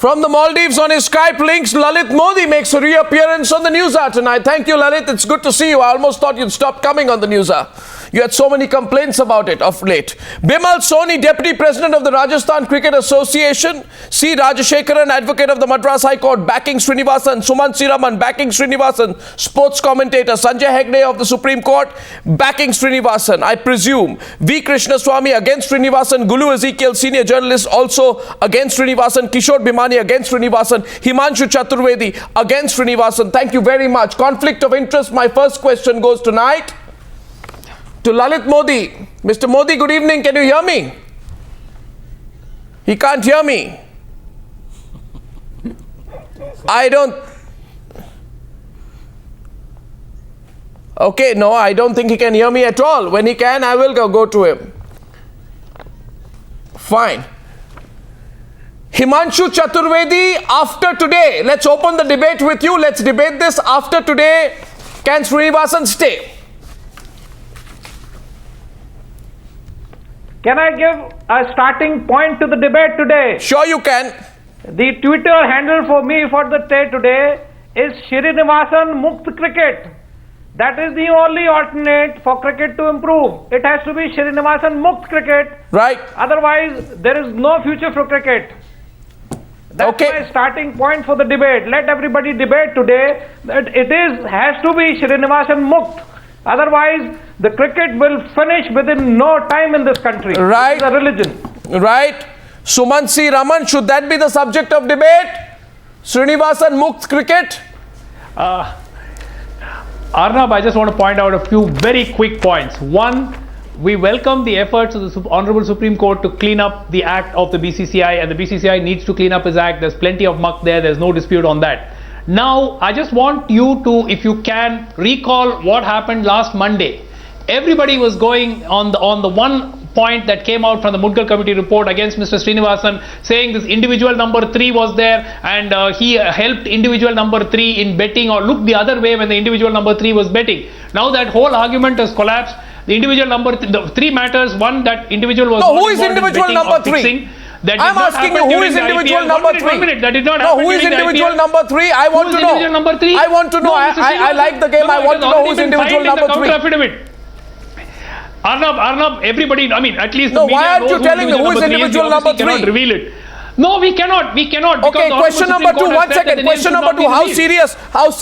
From the Maldives on his Skype links, Lalit Modi makes a reappearance on the News Hour tonight. Thank you, Lalit. It's good to see you. I almost thought you'd stop coming on the News Hour. You had so many complaints about it of late. Bimal Soni, Deputy President of the Rajasthan Cricket Association. C. Rajashekaran, Advocate of the Madras High Court, backing Srinivasan. Sumant Siraman, backing Srinivasan. Sports commentator Sanjay Hegde of the Supreme Court, backing Srinivasan. I presume V. Krishnaswamy against Srinivasan. Gulu Ezekiel, senior journalist, also against Srinivasan. Kishore Bhimani against Srinivasan. Himanshu Chaturvedi against Srinivasan. Thank you very much. Conflict of interest. My first question goes tonight to Lalit Modi. Mr. Modi, good evening. Can you hear me? He can't hear me. I don't. Okay, no, I don't think he can hear me at all. When he can, I will go to him. Fine. Himanshu Chaturvedi, after today, let's open the debate with you. Let's debate this. After today, can Srinivasan stay? Can I give a starting point to the debate today? Sure you can. The Twitter handle for me for the day today is Srinivasan Mukt Cricket. That is the only alternate for cricket to improve. It has to be Srinivasan Mukt Cricket. Right. Otherwise, there is no future for cricket. That's my starting point for the debate. Let everybody debate today that has to be Srinivasan Mukt. Otherwise, the cricket will finish within no time in this country. Right. It's a religion. Right. Sumant C. Raman, should that be the subject of debate? Srinivasan Mukt Cricket? Arnab, I just want to point out a few very quick points. One, we welcome the efforts of the Honorable Supreme Court to clean up the act of the BCCI, and the BCCI needs to clean up his act. There's plenty of muck there. There's no dispute on that. Now, I just want you to, if you can, recall what happened last Monday. Everybody was going on the one point that came out from the Mudgal Committee report against Mr. Srinivasan, saying this individual number 3 was there and he helped individual number 3 in betting or looked the other way when the individual number 3 was betting. Now that whole argument has collapsed. The individual number the 3 matters. One, that individual was no, who is individual number 3? I'm asking you, who is individual number 3? 1 minute, that did not no, who is individual number 3? I want to know. Individual number 3? I want to know. I like the game. I want to know who is individual number 3. Arnab, everybody, I mean, at least no, why aren't you telling me who is individual number 3? Cannot reveal it. No, we cannot. Okay, question number 2. 1 second. Question number 2. How serious was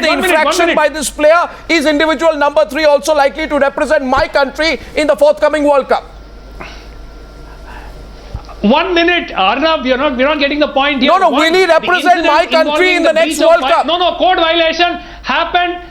the infraction by this player? Is individual number 3 also likely to represent my country in the forthcoming World Cup? 1 minute, Arnab, we're not getting the point here. No, will he represent my country in the next World Cup? No, code violation happened.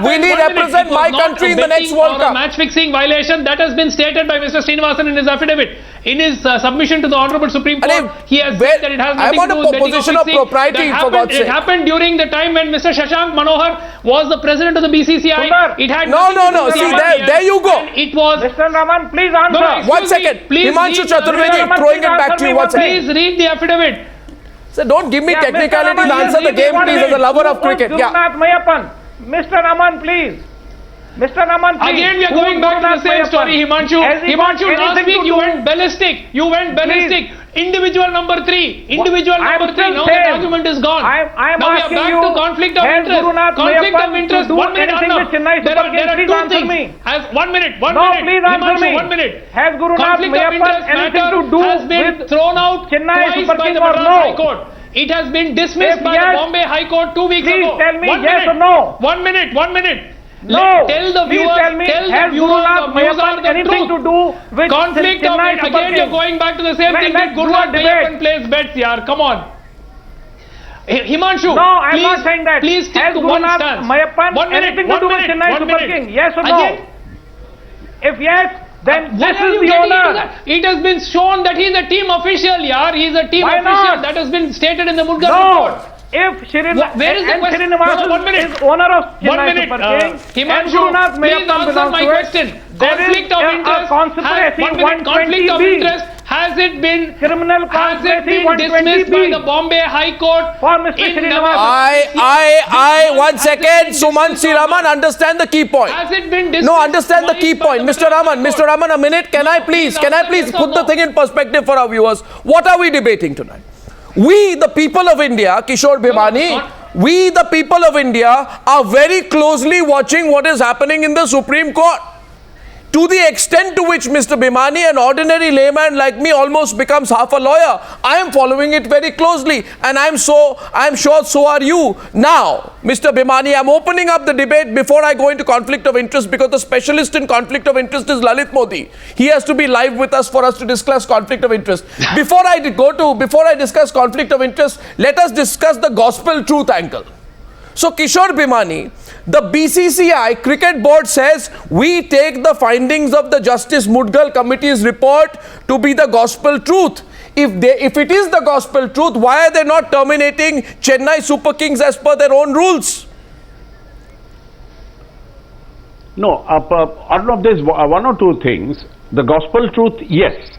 Will he represent my country in the next World Cup? Match fixing violation that has been stated by Mr. Srinivasan in his affidavit. In his submission to the Honorable Supreme Court, he has said that it has nothing to do with betting or position of propriety, for God's sake. It happened during the time when Mr. Shashank Manohar was the president of the BCCI. It had no. See, there you go. It was Mr. Raman, please answer. No, 1 second. Himanshu Chaturvedi, throwing it back to you. 1 second. Please read the affidavit. Sir, don't give me technicality to answer the game, please, as a lover of cricket. Mr. Raman, please. Mr. Raman, please. Again, we are going back to the same story, Himanshu. Himanshu, last week you went ballistic. Please. Individual number 3. Individual number 3. Now the argument is gone. Now we are back to conflict of interest. Conflict of interest. 1 minute, Arnab. There are two things. 1 minute. Please answer me. 1 minute. Has Guru Nath Mayappan anything to do has been thrown out twice by the Madras High Court. It has been dismissed by the Bombay High Court 2 weeks ago. Please tell me yes or no. 1 minute. No. Tell the viewers, has Guru Nath Mayappan anything to do with conflict of it? Again, you're going back to the same thing. Guru Nath Mayappan plays bets, yaar. Come on. Himanshu, no, I'm not saying that. Please stick to one stance. Mayappan 1 minute. Anything to do with Chennai Super King? Yes or no? If yes, then this is the owner. It has been shown that he is a team official, yaar. He is a team official. That has been stated in the Mudgal report. If Srinivasan is owner of Chennai Super King, Himanshu, please answer my question. Conflict of interest. Has it been dismissed by the Bombay High Court for Mr. Srinivasan? I 1 second. Sumant Siraman, understand the key point. Has it been dismissed? No, understand the key point. Mr. Raman, a minute. Can I please put the thing in perspective for our viewers? What are we debating tonight? We, the people of India, Kishore Bhimani, we, the people of India, are very closely watching what is happening in the Supreme Court. To the extent to which Mr. Bhimani, an ordinary layman like me, almost becomes half a lawyer, I am following it very closely, and I am sure so are you. Now, Mr. Bhimani, I am opening up the debate before I go into conflict of interest, because the specialist in conflict of interest is Lalit Modi. He has to be live with us for us to discuss conflict of interest. Before I discuss conflict of interest, let us discuss the gospel truth angle. So, Kishore Bhimani, the BCCI Cricket Board says we take the findings of the Justice Mudgal Committee's report to be the gospel truth. If it is the gospel truth, why are they not terminating Chennai Super Kings as per their own rules? No, Arnab, there's one or two things. The gospel truth, yes.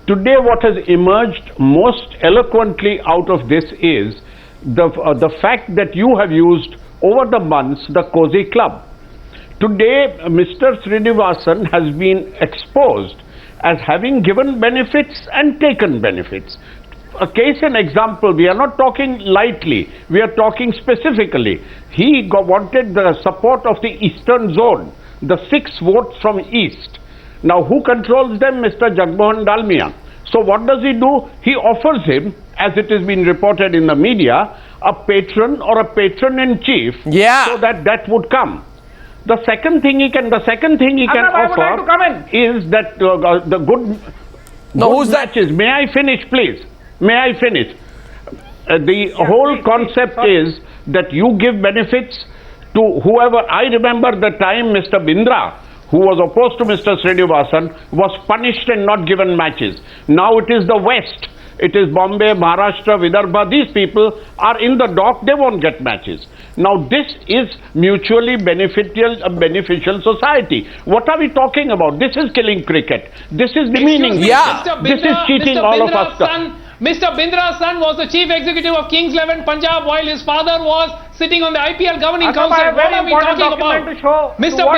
Today what has emerged most eloquently out of this is the fact that you have used over the months the Cozy Club. Today, Mr. Srinivasan has been exposed as having given benefits and taken benefits. A case and example, we are not talking lightly, we are talking specifically. He wanted the support of the Eastern Zone, the 6 votes from East. Now, who controls them? Mr. Jagmohan Dalmia. So what does he do? He offers him, as it has been reported in the media, a patron or a patron-in-chief, so that would come. The second thing he can offer is that the good matches. May I finish, please? May I finish? The whole concept is that you give benefits to whoever. I remember the time Mr. Bindra, who was opposed to Mr. Srinivasan, was punished and not given matches. Now it is the West. It is Bombay, Maharashtra, Vidarbha. These people are in the dock. They won't get matches. Now this is mutually beneficial society. What are we talking about? This is killing cricket. This is demeaning cricket. This is cheating all of us. Mr. Bindra's son was the chief executive of Kings 11 Punjab, while his father was sitting on the IPL governing council. What are we talking about? Mr.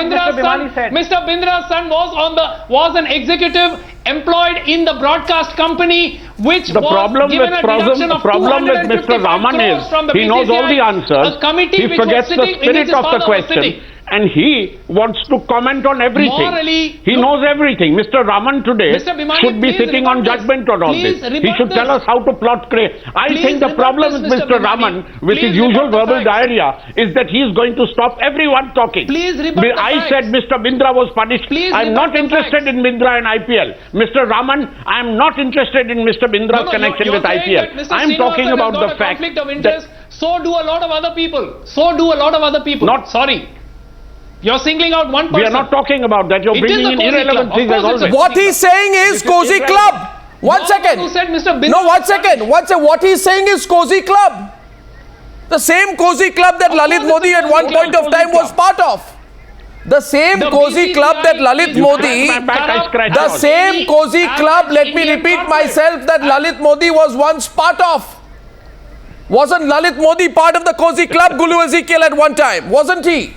Bindra's son was an executive employed in the broadcast company, which the problem with Mr. Raman is he knows all the answers. He forgets the spirit of the question. And he wants to comment on everything. Morally, he knows everything. Mr. Raman today should be sitting on judgment on all this. He should tell us how to plot cricket. I think the problem with Mr. Raman, with his usual verbal diarrhea, is that he is going to stop everyone talking. I said Mr. Bindra was punished. I'm not interested in Bindra and IPL. Mr. Raman, I'm not interested in Mr. Bindra's connection with IPL. I'm talking about the fact that so do a lot of other people. Sorry. You're singling out one person. We are not talking about that. You're bringing in irrelevant things as always. What he's saying is Cozy Club. One second. What he's saying is Cozy Club. The same Cozy Club that Lalit Modi at one point of time was part of. The same Cozy Club that Lalit Modi, the same Cozy Club, let me repeat myself, that Lalit Modi was once part of. Wasn't Lalit Modi part of the Cozy Club, Gulu Ezekiel, at one time? Wasn't he?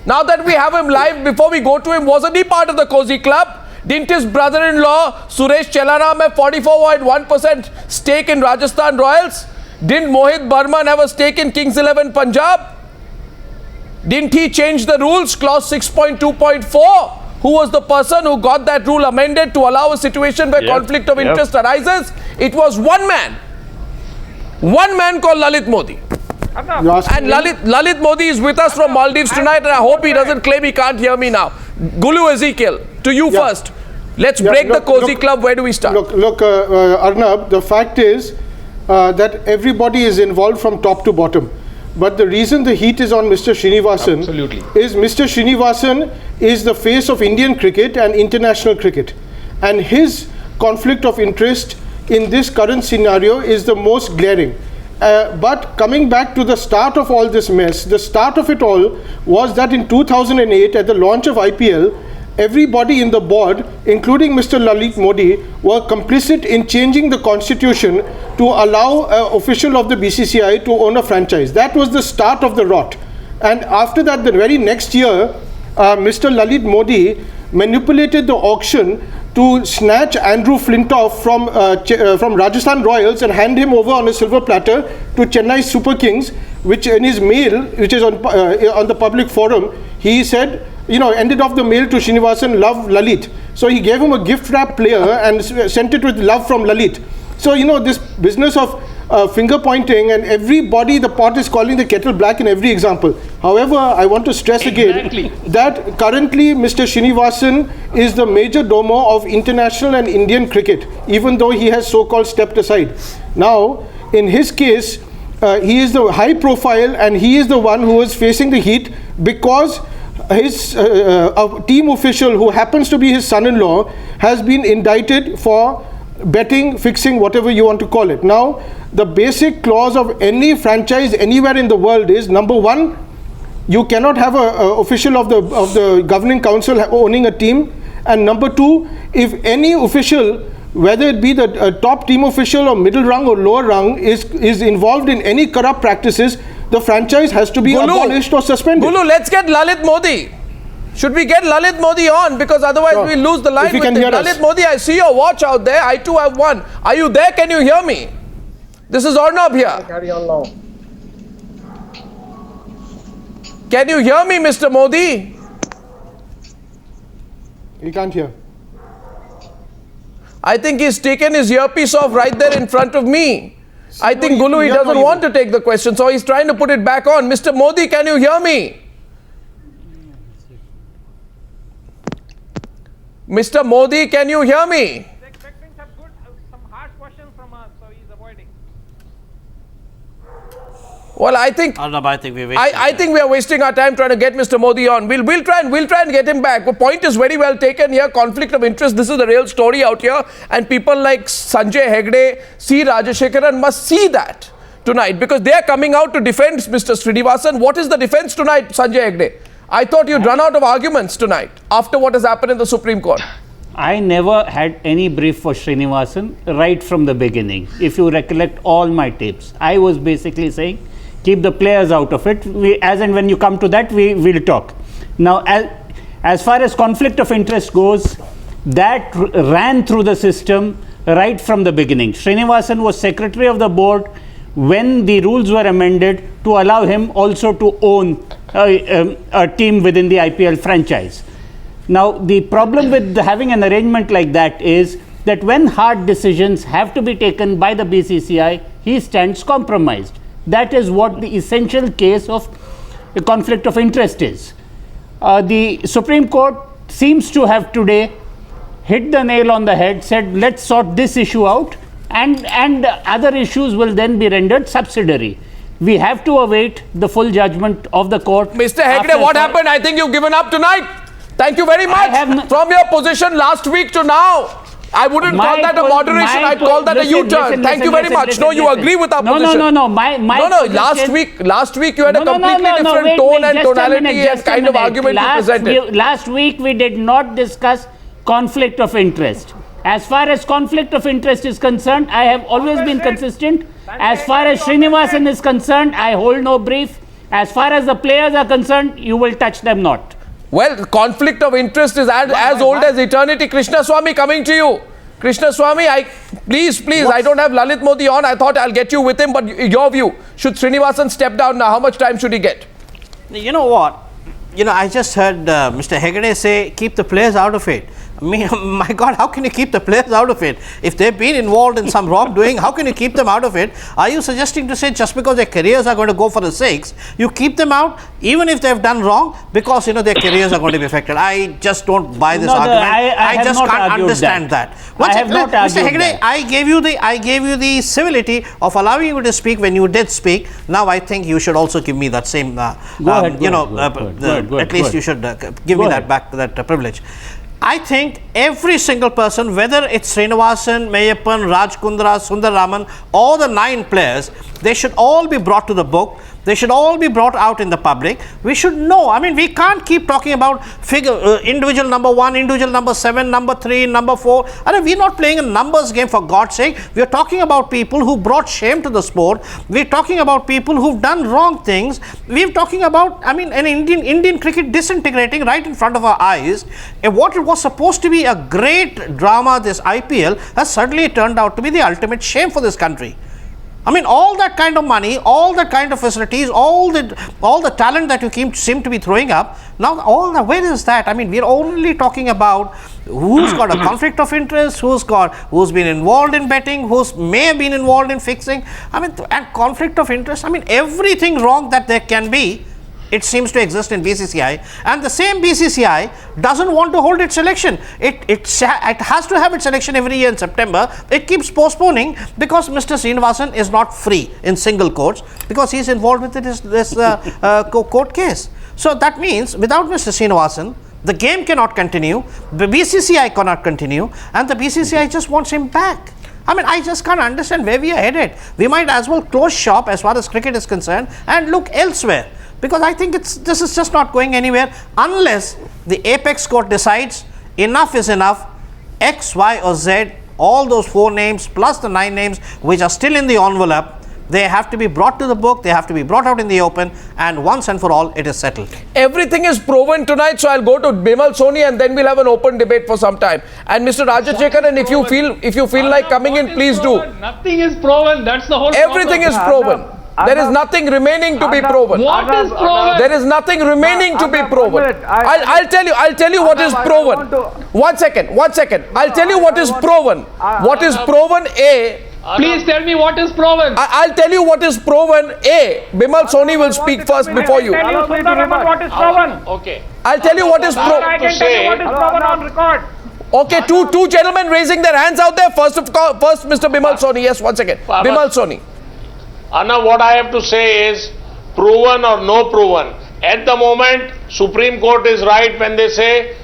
Now that we have him live, before we go to him, wasn't he part of the Cozy Club? Didn't his brother-in-law, Suresh Chelaram, have 44.1% stake in Rajasthan Royals? Didn't Mohit Burman have a stake in Kings 11 Punjab? Didn't he change the rules, clause 6.2.4? Who was the person who got that rule amended to allow a situation where conflict of interest arises? It was one man called Lalit Modi. And Lalit Modi is with us from Maldives tonight, and I hope he doesn't claim he can't hear me now. Gulu Ezekiel, to you first. Let's break the Cozy Club. Where do we start? Look, Arnab, the fact is that everybody is involved from top to bottom. But the reason the heat is on Mr. Srinivasan is Mr. Srinivasan is the face of Indian cricket and international cricket. And his conflict of interest in this current scenario is the most glaring. But coming back to the start of all this mess, the start of it all was that in 2008, at the launch of IPL, everybody in the board, including Mr. Lalit Modi, were complicit in changing the constitution to allow an official of the BCCI to own a franchise. That was the start of the rot. And after that, the very next year, Mr. Lalit Modi manipulated the auction to snatch Andrew Flintoff from Rajasthan Royals and hand him over on a silver platter to Chennai Super Kings, which in his mail, which is on the public forum, he said, ended off the mail to Srinivasan, love Lalit. So he gave him a gift wrap player and sent it with love from Lalit. So, this business of finger pointing, and everybody, the pot is calling the kettle black in every example. However, I want to stress again that currently Mr. Srinivasan is the major domo of international and Indian cricket, even though he has so-called stepped aside. Now, in his case, he is the high profile and he is the one who is facing the heat because his a team official who happens to be his son-in-law has been indicted for betting, fixing, whatever you want to call it. Now, the basic clause of any franchise anywhere in the world is, number one, you cannot have an official of the governing council owning a team, and number two, if any official, whether it be the top team official or middle rung or lower rung, is involved in any corrupt practices, the franchise has to be abolished or suspended. Gulu, let's get Lalit Modi. Should we get Lalit Modi on? Because otherwise we lose the line with him. Lalit Modi, I see your watch out there. I too have one. Are you there? Can you hear me? This is Arnab here. Carry on now. Can you hear me, Mr. Modi? He can't hear. I think he's taken his earpiece off right there in front of me. I think Gulu, he doesn't want to take the question, so he's trying to put it back on. Mr. Modi, can you hear me? Mr. Modi, can you hear me? He's expecting some harsh questions from us, so he's avoiding. Well, I think we are wasting our time trying to get Mr. Modi on. We'll try and get him back. The point is very well taken here. Conflict of interest. This is the real story out here, and people like Sanjay Hegde, C. Rajashekaran must see that tonight, because they are coming out to defend Mr. Srinivasan. What is the defense tonight, Sanjay Hegde? I thought you'd run out of arguments tonight after what has happened in the Supreme Court. I never had any brief for Srinivasan right from the beginning. If you recollect all my tapes, I was basically saying, keep the players out of it. As and when you come to that, we'll talk. Now, as far as conflict of interest goes, that ran through the system right from the beginning. Srinivasan was secretary of the board when the rules were amended to allow him also to own a team within the IPL franchise. Now, the problem with having an arrangement like that is that when hard decisions have to be taken by the BCCI, he stands compromised. That is what the essential case of a conflict of interest is. The Supreme Court seems to have today hit the nail on the head, said let's sort this issue out, and other issues will then be rendered subsidiary. We have to await the full judgment of the court. Mr. Hegde, what happened? I think you've given up tonight. Thank you very much. From your position last week to now, I wouldn't call that a moderation. I'd call that a U-turn. Thank you very much. No, you agree with our position. No. Last week you had a completely different tone and tonality and kind of argument you presented. Last week we did not discuss conflict of interest. As far as conflict of interest is concerned, I have always been consistent. As far as Srinivasan is concerned, I hold no brief. As far as the players are concerned, you will touch them not. Well, conflict of interest is as old as eternity. Krishna Swami, coming to you. Krishna Swami, please, I don't have Lalit Modi on. I thought I'll get you with him, but your view. Should Srinivasan step down now? How much time should he get? You know what? I just heard Mr. Hegde say, keep the players out of it. My God, how can you keep the players out of it? If they've been involved in some wrongdoing, how can you keep them out of it? Are you suggesting to say just because their careers are going to go for the sakes, you keep them out even if they've done wrong because their careers are going to be affected? I just don't buy this argument. I just can't understand that. Mr. Hegde, I gave you the civility of allowing you to speak when you did speak. Now I think you should also give me that same at least you should give me that back, that privilege. I think every single person, whether it's Srinivasan, Meyyappan, Raj Kundra, Sundar Raman, all the 9 players, They should all be brought to the book. They should all be brought out in the public. We should know. I mean, we can't keep talking about individual number 1, individual number 7, number 3, number 4. I mean, we're not playing a numbers game, for God's sake. We're talking about people who brought shame to the sport. We're talking about people who've done wrong things. We're talking about, I mean, an Indian cricket disintegrating right in front of our eyes. And what it was supposed to be a great drama, this IPL, has suddenly turned out to be the ultimate shame for this country. I mean, all that kind of money, all that kind of facilities, all the talent that you seem to be throwing up, now where is that? I mean, we're only talking about who's got a conflict of interest, who's been involved in betting, who's may have been involved in fixing. I mean, and conflict of interest, I mean, everything wrong that there can be, it seems to exist in BCCI, and the same BCCI doesn't want to hold its election. It has to have its election every year in September. It keeps postponing because Mr. Srinivasan is not free in single courts because he's involved with this court case. So that means without Mr. Srinivasan, the game cannot continue, the BCCI cannot continue, and the BCCI just wants him back. I mean, I just can't understand where we are headed. We might as well close shop as far as cricket is concerned and look elsewhere. Because I think this is just not going anywhere unless the apex court decides enough is enough, X, Y or Z, all those 4 names plus the 9 names which are still in the envelope, they have to be brought to the book, they have to be brought out in the open, and once and for all it is settled. Everything is proven tonight, so I'll go to Bimal Soni and then we'll have an open debate for some time. And Mr. Rajashekaran, if you feel like coming in, please do. Nothing is proven, that's the whole Everything is proven. There is nothing remaining to be proven. What is proven? There is nothing remaining to be proven. I'll tell you what is proven. 1 second. I'll tell you what is proven. What is proven, A. Please tell me what is proven. I'll tell you what is proven, A. Bimal Soni will speak first before you. Tell me what is proven. Okay. I'll tell you what is proven. I can tell you what is proven on record. Okay, two gentlemen raising their hands out there. First, Mr. Bimal Soni. Yes, 1 second. Bimal Soni. Anna, what I have to say is, proven or no proven, at the moment, Supreme Court is right when they say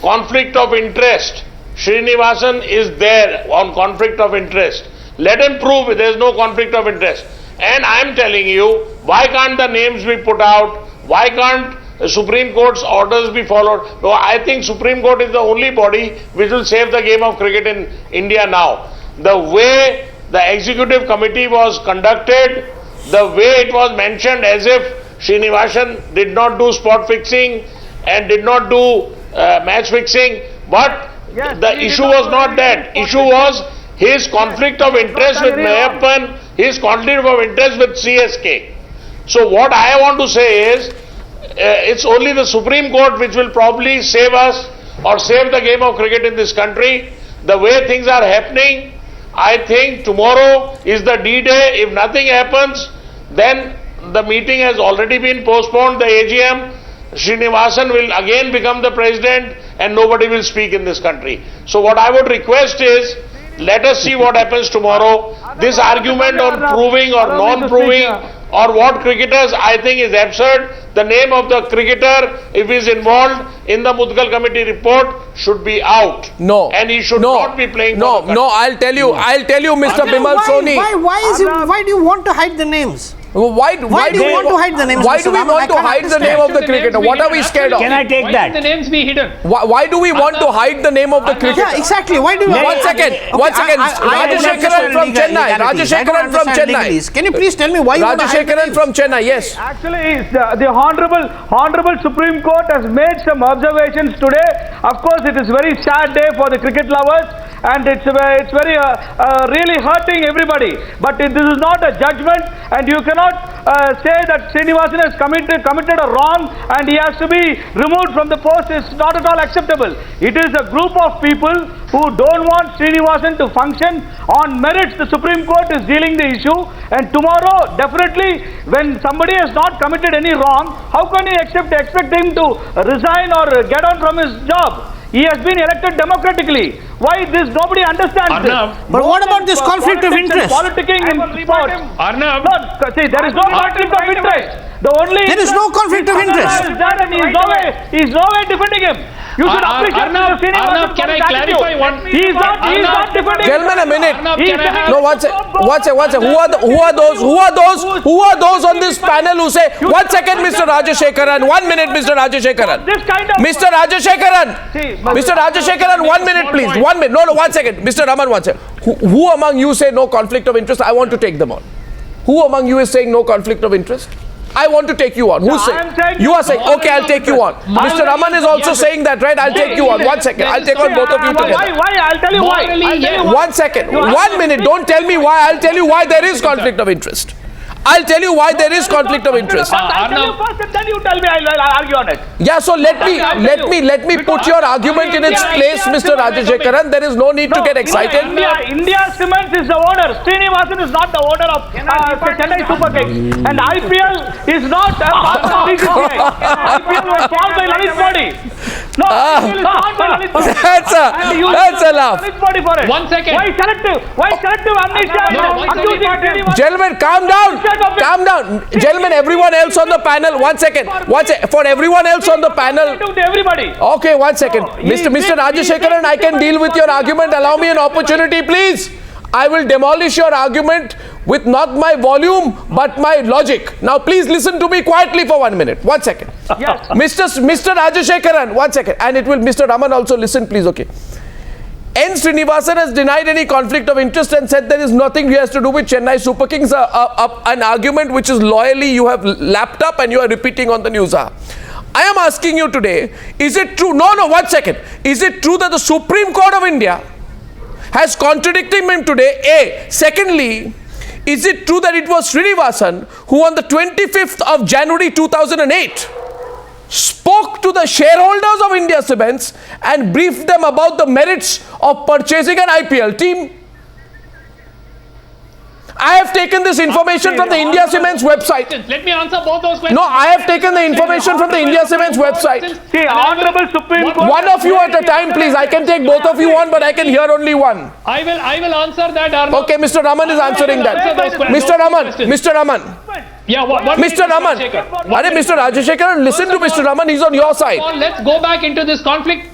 conflict of interest. Srinivasan is there on conflict of interest. Let him prove there is no conflict of interest. And I am telling you, why can't the names be put out? Why can't Supreme Court's orders be followed? No, I think Supreme Court is the only body which will save the game of cricket in India now. The way the executive committee was conducted, the way it was mentioned as if Srinivasan did not do spot fixing and did not do match fixing, but the issue was not that. Issue was his conflict of interest with Mayappan, his conflict of interest with CSK. So what I want to say is, it's only the Supreme Court which will probably save us or save the game of cricket in this country. The way things are happening, I think tomorrow is the D-Day. If nothing happens, then the meeting has already been postponed, the AGM. Srinivasan will again become the president and nobody will speak in this country. So what I would request is, let us see what happens tomorrow. This argument on proving or non-proving or what cricketers, I think is absurd. The name of the cricketer, if he is involved in the Mudgal committee report, should be out. No. And he should not be playing. No, I'll tell you, Mr. Bimal Soni. Why do you want to hide the names? Why do we want to hide the names? Why do we want to hide the name of the cricketer? What are we scared of? Can I take that? Why the names be hidden? Why do we want to hide the name of the cricketer? Yeah, exactly. Why do we? One second. Rajashekaran from Chennai. Can you please tell me why you want to hide the Rajashekaran names? from Chennai. Yes. Actually, the Honorable Supreme Court has made some observations today. Of course, it is very sad day for the cricket lovers, and it's very really hurting everybody. But this is not a judgment, and you cannot say that Srinivasan has committed a wrong and he has to be removed from the post. It's not at all acceptable. It is a group of people who don't want Srinivasan to function on merits. The Supreme Court is dealing the issue, and tomorrow definitely when somebody has not committed any wrong, how can you expect him to resign or get on from his job? He has been elected democratically. Why this? Nobody understands Arnab, this. But what about this conflict of interest? Politicking in sports. Arnab, No, see, there is no conflict of interest. The only There is no conflict of interest. is that, and he's no way defending him. You should appreciate Arnab, Mr. Srinivasan Arnab, can for I his clarify attitude. one? He's not defending. Gentlemen, a minute. Arnab, He's can I have- No, one second. Who are those on this panel who say, 1 second, Mr. Rajashekaran, 1 minute, Mr. Rajashekaran. This kind of Mr. Rajashekaran, See, Mr. Rajashekaran, 1 minute, please. 1 minute. No, 1 second. Mr. Raman, 1 second. Who among you say no conflict of interest? I want to take them on. Who among you is saying no conflict of interest? I want to take you on. Who's I am saying? saying You are saying, okay, I'll take you on. Mr. Raman is also saying that, right? I'll take you on. 1 second. I'll take on both of you together. Why? I'll tell you why. Morally, I'll tell you yes. why. 1 second. 1 minute. Don't tell me why. I'll tell you why there is conflict of interest. I'll tell you why there is conflict of interest. I'll tell you first and then you tell me. I'll argue on it. Yeah, so let me put your argument in its place, Mr. Rajashekaran. There is no need to get excited. India Cements is the owner. Srinivasan is not the owner of Chennai Super Kings. And IPL is not BCCI. IPL was formed by Lalit Modi. No, IPL is formed by Lalit Modi. That's a laugh. Lalit Modi for it. 1 second. Why selective? Why selective amnesia? No, 1 second. Accusing Srinivasan. Gentlemen, calm down. Calm down. Gentlemen, everyone else on the panel, 1 second. For everyone else on the panel. To everybody. Okay, 1 second. Mr. Rajashekaran, I can deal with your argument. Allow me an opportunity, please. I will demolish your argument with not my volume, but my logic. Now, please listen to me quietly for 1 minute. 1 second. Yes. Mr. Rajashekaran, 1 second. And it will, Mr. Raman also listen, please, okay. N. Srinivasan has denied any conflict of interest and said there is nothing he has to do with Chennai Super Kings, an argument which is loyally you have lapped up and you are repeating on the news. I am asking you today, is it true? No, 1 second. Is it true that the Supreme Court of India has contradicted him today? A. Secondly, is it true that it was Srinivasan who on the 25th of January 2008 spoke to the shareholders of India Cements and briefed them about the merits of purchasing an IPL team? I have taken this information from the India Cements website. Let me answer both those questions. No, I have taken the information from the India Cements website. See, Honorable Supreme Court. One of you at a time, please. I can take both of you on, but I can hear only one. I will answer that, Arnab. Okay, Mr. Raman is answering that. Mr. Raman. Yeah, what Mr. Raman. Mr. Rajashekaran, listen to Mr. Raman. He's on your side. Let's go back into this conflict.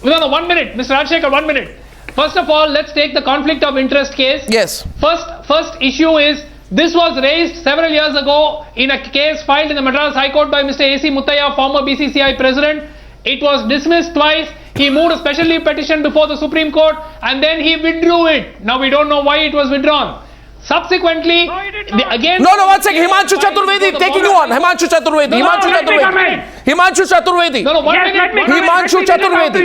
No, 1 minute. Mr. Rajashekar, 1 minute. First of all, let's take the conflict of interest case. Yes. First issue is, this was raised several years ago in a case filed in the Madras High Court by Mr. A.C. Muttaya, former BCCI president. It was dismissed twice. He moved a special leave petition before the Supreme Court and then he withdrew it. Now we don't know why it was withdrawn. Subsequently, again... No, 1 second. Himanshu Chaturvedi, taking you on. Himanshu Chaturvedi. Himanshu Chaturvedi. No, 1 minute. Himanshu Chaturvedi.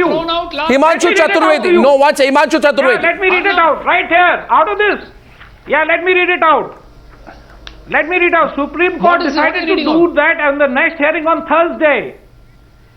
Himanshu Chaturvedi. No, what's Himanshu Chaturvedi? Let me read it out right here, out of this. Yeah, let me read it out. Let me read out. Supreme Court decided to do that on the next hearing on Thursday.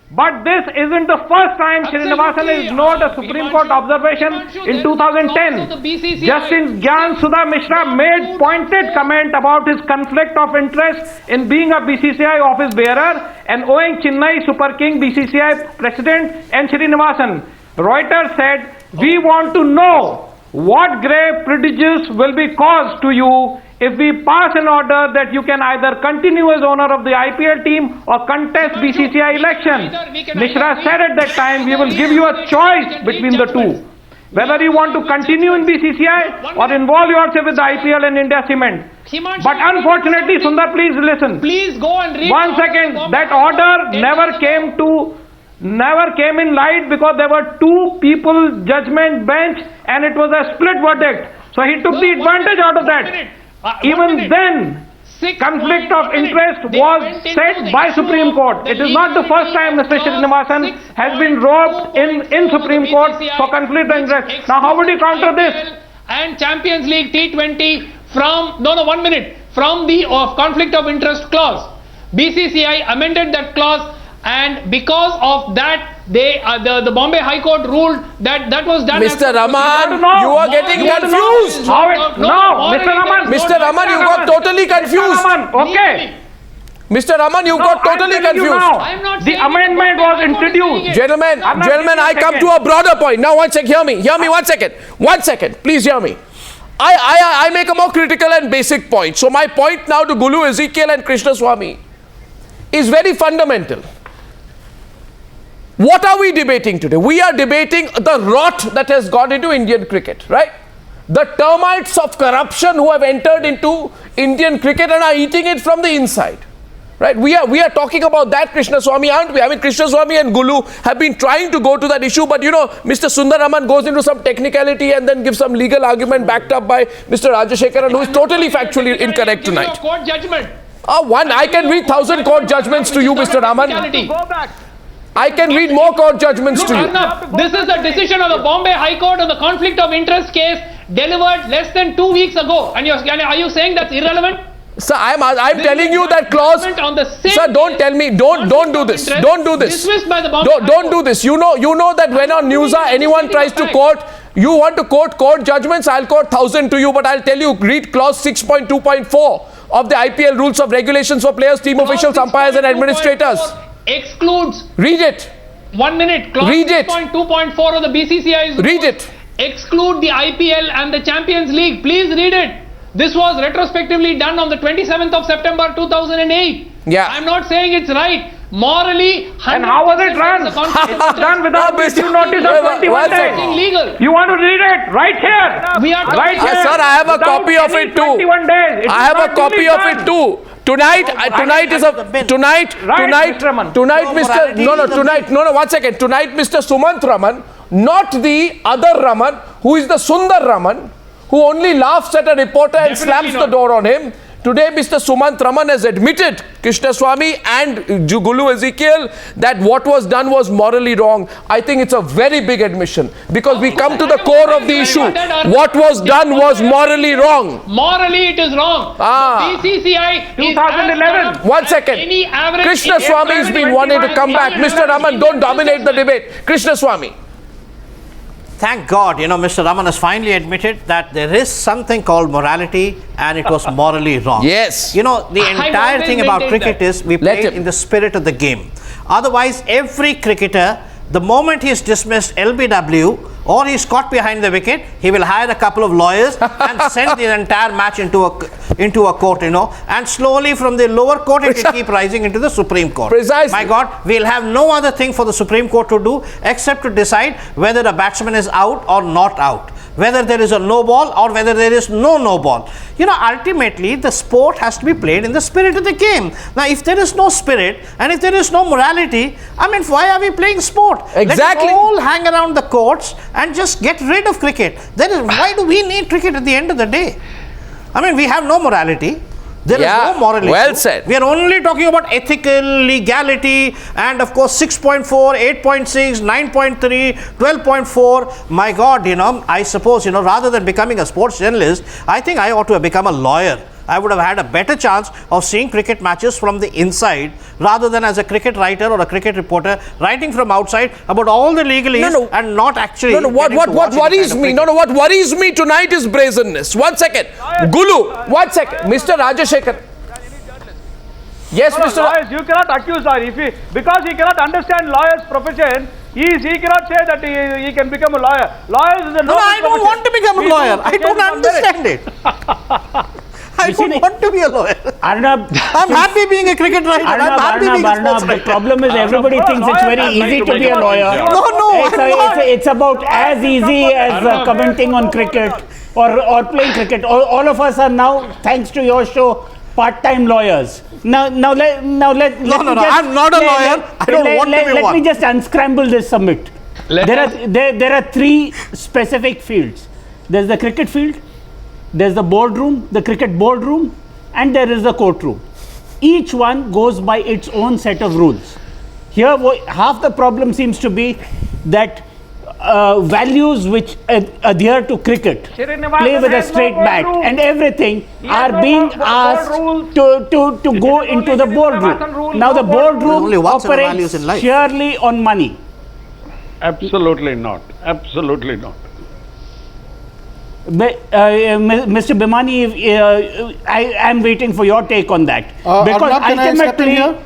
But this isn't the first time Srinivasan has ignored a Supreme Court observation in 2010. Justice Gyan Sudha Mishra made pointed comment about his conflict of interest in being a BCCI office bearer and owing Chennai Super King BCCI President N. Srinivasan. Reuters said, "We want to know what grave prejudice will be caused to you if we pass an order that you can either continue as owner of the IPL team or contest BCCI election." Mishra said at that time, "We will give you a choice between the two, whether you want to continue in BCCI or involve yourself with the IPL and India Cement." But unfortunately, Sundar, please listen. Please go and read. 1 second. That order never came in light because there were two people judgment bench and it was a split verdict. So he took the advantage out of that. Even then, conflict of interest was said by Supreme Court. It is not the first time Mr. Srinivasan has been roped in Supreme Court for conflict of interest. Now, how would you counter this? And Champions League T20 from 1 minute from the conflict of interest clause. BCCI amended that clause, and because of that, the Bombay High Court ruled that was done. Mr. Raman, you are getting confused. Mr. Raman, you got totally confused. Mr. Raman, okay. Mr. Raman, you got totally I'm telling you confused. now, I'm not the saying it. amendment was I'm not saying introduced. it. Gentlemen, I'm not gentlemen, I giving a come to second. a broader point. Now, one second, hear me. Hear me, 1 second. 1 second, please hear me. I make a more critical and basic point. So, my point now to Gulu, Ezekiel, and Krishna Swami is very fundamental. What are we debating today? We are debating the rot that has gone into Indian cricket, right? The termites of corruption who have entered into Indian cricket and are eating it from the inside. Right? We are talking about that, Krishna Swami, aren't we? I mean, Krishna Swami and Gulu have been trying to go to that issue, but you know, Mr. Sundar Raman goes into some technicality and then gives some legal argument backed up by Mr. Rajashekaran, who is totally factually incorrect Give you a tonight. court judgment. I can read 1,000 court judgments to you, Mr. Raman. Go back. I can read more court judgments Look, to you. Arnab, this is the decision of the Bombay High Court on the conflict of interest case delivered less than 2 weeks ago. And are you saying that's irrelevant? Sir, I'm telling you that clause. On the same Sir, don't tell me. Don't do this. Don't do this. Dismissed by the Bombay High Don't Court. do this. You know that when on Newsa anyone tries to quote, you want to quote court judgments, I'll quote 1,000 to you, but I'll tell you, read clause 6.2.4 of the IPL rules of regulations for players, team officials, umpires and administrators. Excludes. Read it. 1 minute. Clause Read it. 6.2.4 of the BCCI's Read rules it. exclude the IPL and the Champions League. Please read it. This was retrospectively done on the 27th of September 2008. Yeah. I'm not saying it's right. Morally, And how was it run? It was done without issue notice of 21 days. Illegal. You want to read it? Right here. We are Right here. Sir, I have a Without copy of any it too. 21 days. It I is have a not copy really of done. it too. Tonight, morality no, 1 second. Tonight, Mr. Sumant Raman, not the other Raman, who is the Sundar Raman, who only laughs at a reporter and slams the door on him. Today, Mr. Sumant Raman has admitted, Krishna Swami and Gulu Ezekiel, that what was done was morally wrong. I think it's a very big admission because we come to the core of the issue. What was done was morally wrong. Morally, it is wrong. Ah. The BCCI 2011. 1 second. Any average Krishna Swami has been wanting to come back. Mr. Raman, don't dominate the debate. Krishna Swami. Thank God, Mr. Raman has finally admitted that there is something called morality and it was morally wrong. Yes. The I've entire always thing about maintained cricket that. is we Let play him. in the spirit of the game. Otherwise, every cricketer, the moment he is dismissed LBW or he's caught behind the wicket, he will hire a couple of lawyers and send the entire match into a court, and slowly from the lower court it will keep rising into the Supreme Court. Precisely. My God, we'll have no other thing for the Supreme Court to do except to decide whether a batsman is out or not out, whether there is a no ball or whether there is no ball. Ultimately the sport has to be played in the spirit of the game. Now, if there is no spirit and if there is no morality, why are we playing sport? Exactly. Let us all hang around the courts and just get rid of cricket. Why do we need cricket at the end of the day? We have no morality. There is no moral issue. Well said. We are only talking about ethical, legality, and of course 6.4, 8.6, 9.3, 12.4. My God, I suppose, rather than becoming a sports journalist, I think I ought to have become a lawyer. I would have had a better chance of seeing cricket matches from the inside rather than as a cricket writer or a cricket reporter writing from outside about all the legalese and not actually. What worries me? What worries me tonight is brazenness. 1 second. Gulu, 1 second. Mr. Rajashekar. Yes, Mr. Lawyers, you cannot accuse lawyer. Because he cannot understand lawyer's profession, he cannot say that he can become a lawyer. Lawyers is a No, I don't want to become a lawyer. I don't understand it. I don't want to be a lawyer. Arnab, I'm happy being a cricket writer. I'm happy being a sports The writer. problem is everybody thinks it's very easy to be a lawyer. No, It's about as easy as commenting on cricket or playing cricket. All of us are now, thanks to your show, part-time lawyers. Now let me just, I'm not a lawyer. I don't want to be Let one. me just unscramble this summit. There are three specific fields. There's the cricket field, there's the boardroom, the cricket boardroom, and there is the courtroom. Each one goes by its own set of rules. Here, half the problem seems to be that values which adhere to cricket, play with a straight bat and everything, are being asked to go into the boardroom. Now the boardroom operates purely on money. Absolutely not. Absolutely not. Mr. Bhimani, I am waiting for your take on that. Because Arnab, can I step in ultimately, here?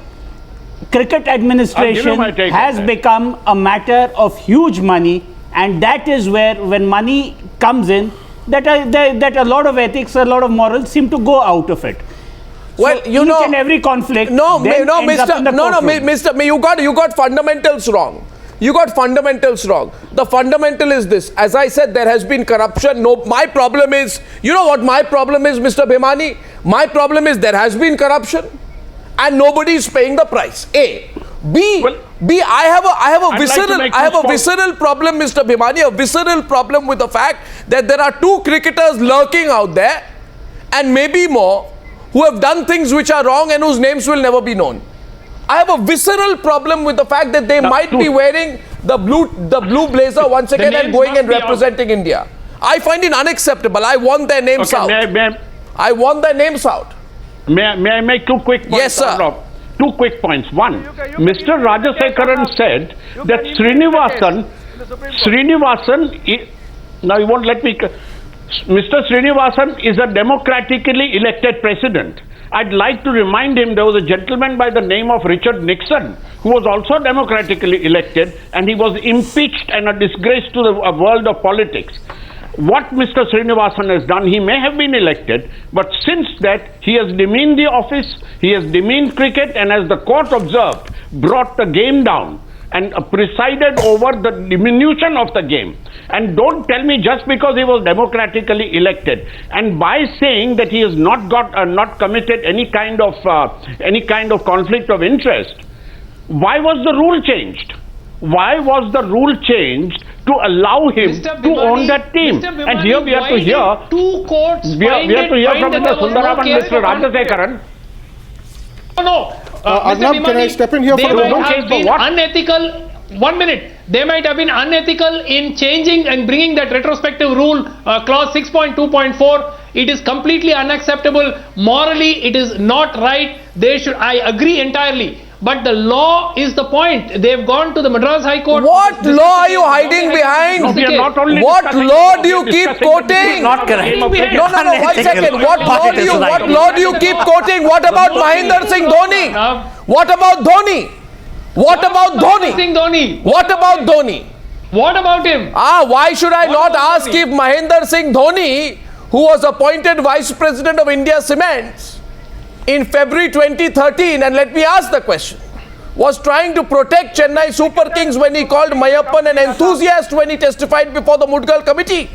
cricket administration my take on has that. become a matter of huge money, and that is where, when money comes in, that a lot of ethics, a lot of morals seem to go out of it. Well, So you each know, and every conflict. No, then ends up in the courtroom. Mr. You got fundamentals wrong. You got fundamentals wrong. The fundamental is this. As I said, there has been corruption. No, my problem is, you know what my problem is, Mr. Bhimani? My problem is there has been corruption and nobody is paying the price. A. B. Well, B. I have a like to make visceral problem, Mr. Bhimani, a visceral problem with the fact that there are two cricketers lurking out there and maybe more who have done things which are wrong and whose names will never be known. I have a visceral problem with the fact that they might be wearing the blue blazer once again and names going must and be out. representing India. I find it unacceptable. I want their names out. May I want their names out. I make 2 quick points? Yes, sir. Arnab? 2 quick points. One, Mr. Rajasekaran said that now you won't let me. Mr. Srinivasan is a democratically elected president. I'd like to remind him there was a gentleman by the name of Richard Nixon who was also democratically elected, and he was impeached and a disgrace to the world of politics. What Mr. Srinivasan has done, he may have been elected, but since that he has demeaned the office, he has demeaned cricket, and as the court observed, brought the game down and presided over the diminution of the game. And don't tell me just because he was democratically elected, and by saying that he has not committed any kind of conflict of interest, why was the rule changed? Why was the rule changed to allow him to own that team? And here we have to hear two courts. we have to hear from Mr. Sundaram and Mr. Rajasekaran. No, Arnab, can I step in here for they a might moment? have been unethical. 1 minute. They might have been unethical in changing and bringing that retrospective rule, clause 6.2.4. It is completely unacceptable. Morally, it is not right. They should. I agree entirely. But the law is the point. They've gone to the Madras High Court. What law are you hiding behind? No, we are not only What discussing law the do you law, we are keep discussing the quoting? Not correct. No, 1 second. What law do you keep quoting? What about Mahendra Singh Dhoni? What about Dhoni? What about Dhoni? Singh Dhoni. What about Dhoni? What about him? Why should I What not about ask Dhoni? if Mahendra Singh Dhoni, who was appointed Vice President of India Cements in February 2013, and let me ask the question, was trying to protect Chennai Super Kings when he called Mayappan an enthusiast when he testified before the Mudgal committee?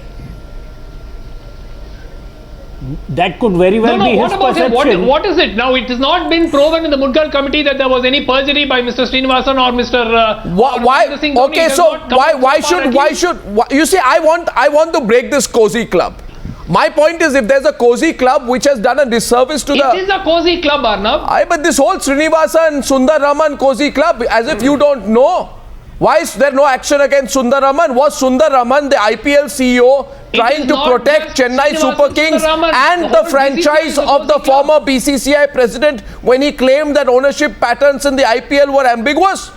That could very well be what his about him? perception. What is it? Now, it has not been proven in the Mudgal committee that there was any perjury by Mr. Srinivasan or Mr. Why? Mahendra Singh Dhoni. Okay, It has so not come why out so far, at least. you see, I want to break this cozy club. My point is, if there's a cozy club which has done a disservice to It is a cozy club, Arnab. but this whole Srinivasa and Sundar Raman cozy club, as if you don't know. Why is there no action against Sundar Raman? Was Sundar Raman, the IPL CEO, trying is to not protect just Chennai Srinivasan, Super Kings Sundar Raman. and The the whole franchise BCCI is a of the cozy club. former BCCI president when he claimed that ownership patterns in the IPL were ambiguous?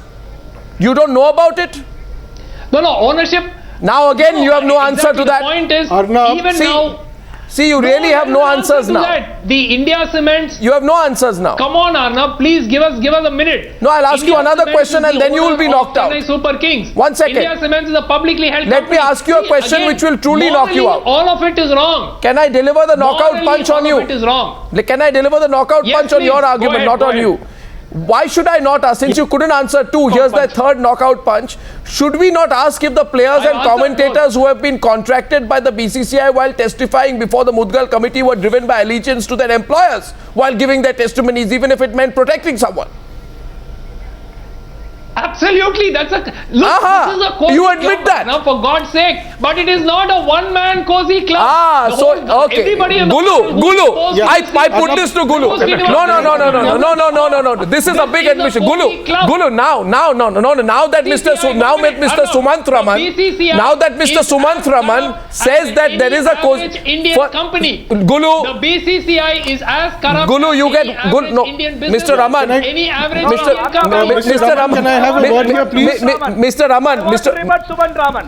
You don't know about it? No, ownership. Now again, you have no answer to The that. point is, Arnab, even now. See, you really have no answers to now. that. The India Cements. You have no answers now. Come on, Arnab, please give us a minute. No, I'll ask you another Cements question is and the then you will be owner of knocked out. Chennai Super Kings. 1 second. India Cements is a publicly held Let me company. ask you a question again, which will truly knock you morally, out. All of it is wrong. Can I deliver the knockout Morally, punch on all you? of it is wrong. Can I deliver the knockout Yes, punch on your please. Go argument, ahead, not go on ahead. you? Why should I not ask? Since you couldn't answer two, here's the third knockout punch. Should we not ask if the players and answered commentators who have been contracted by the BCCI while testifying before the Mudgal committee were driven by allegiance to their employers while giving their testimonies, even if it meant protecting someone? Absolutely, that's a look. Aha, This is a cozy you admit club, that. Now, for God's sake, but it is not a one-man cozy club. The So whole- okay, everybody in the Gulu, world who is Gulu, supposed to I put this to Gulu. No. This is a big This is a admission. cozy Gulu, club. Gulu. Now that Mr. Sumant Raman says that there is a cozy Indian company. Gulu, The BCCI is as corrupt Gulu, as you any get average no, Indian Mr. businessman. Raman, Any average Mr. Indian company. Mr. Raman, can I have a a word here, please? Mr. Raman,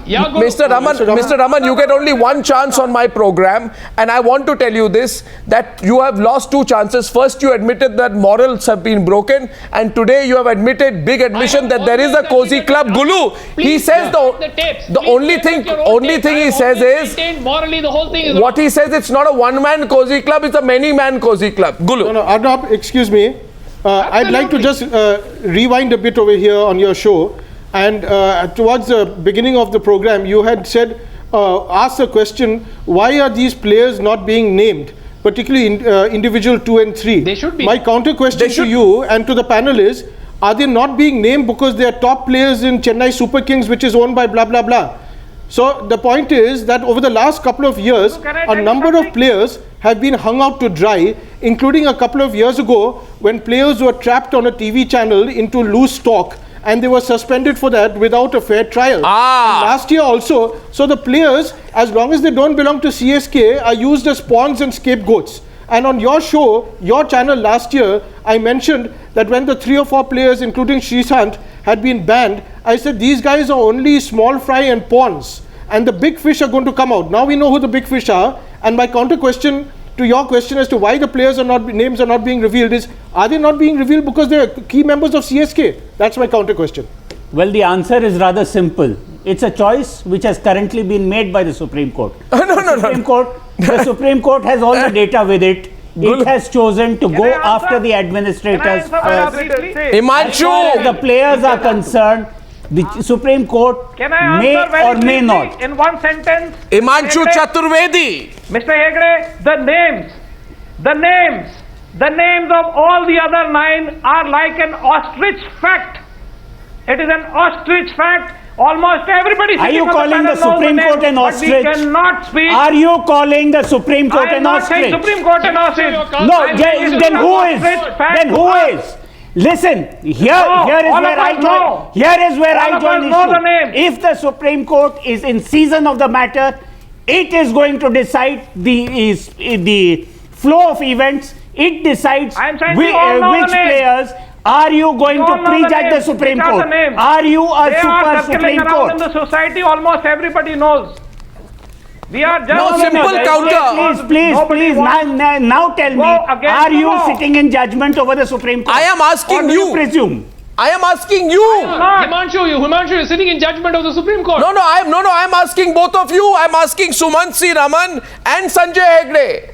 Yeah, Guru. Mr. Raman, you get only one chance on my program, and I want to tell you this, that you have lost two chances. First, you admitted that morals have been broken, and today you have admitted, big admission, that there is a cozy club. Gulu, he says the only thing he says is, morally the whole thing is what he says, it's not a one-man cozy club, it's a many-man cozy club. Gulu. No, Arnab, excuse me. I'd like to just rewind a bit over here on your show. And towards the beginning of the program, you had said, asked a question, why are these players not being named, particularly individual 2 and 3? They should be. My counter question to you and to the panel is, are they not being named because they are top players in Chennai Super Kings, which is owned by blah, blah, blah? So the point is that over the last couple of years, a number of players have been hung out to dry, including a couple of years ago when players were trapped on a TV channel into loose talk, and they were suspended for that without a fair trial. And last year also, so the players, as long as they don't belong to CSK, are used as pawns and scapegoats. And on your show, your channel last year, I mentioned that when the 3 or 4 players, including Sreesanth, had been banned, I said these guys are only small fry and pawns, and the big fish are going to come out. Now we know who the big fish are, and my counter question to your question as to why the players are not, names are not being revealed is, are they not being revealed because they are key members of CSK? That's my counter question. Well, the answer is rather simple. It's a choice which has currently been made by the Supreme Court. The Supreme Court has all the data with it. It has chosen to go after the administrators first. Himanshu! As far as the players are concerned, the Supreme Court may or may not. In one sentence. Himanshu Chaturvedi. Mr. Hegde, the names of all the other 9 are like an ostrich fact. It is an ostrich fact. Almost everybody. Are you calling the Supreme Court an ostrich? We cannot speak. Are you calling the Supreme Court an ostrich? Supreme Court an ostrich. No, then who is? Then who is? Listen, here is where I join. Here is where I join issue. If the Supreme Court is in season of the matter, it is going to decide the flow of events. It decides which players. Are you going to prejudge the Supreme Court? Are you a super Supreme Court? In the society, almost everybody knows. We are just No, simple counter. Please, now tell me, are you sitting in judgment over the Supreme Court? I am asking or do you. Presume? I am asking you. Himanshu, you're sitting in judgment of the Supreme Court. No, I am asking both of you. I am asking Sumant C. Raman and Sanjay Hegde.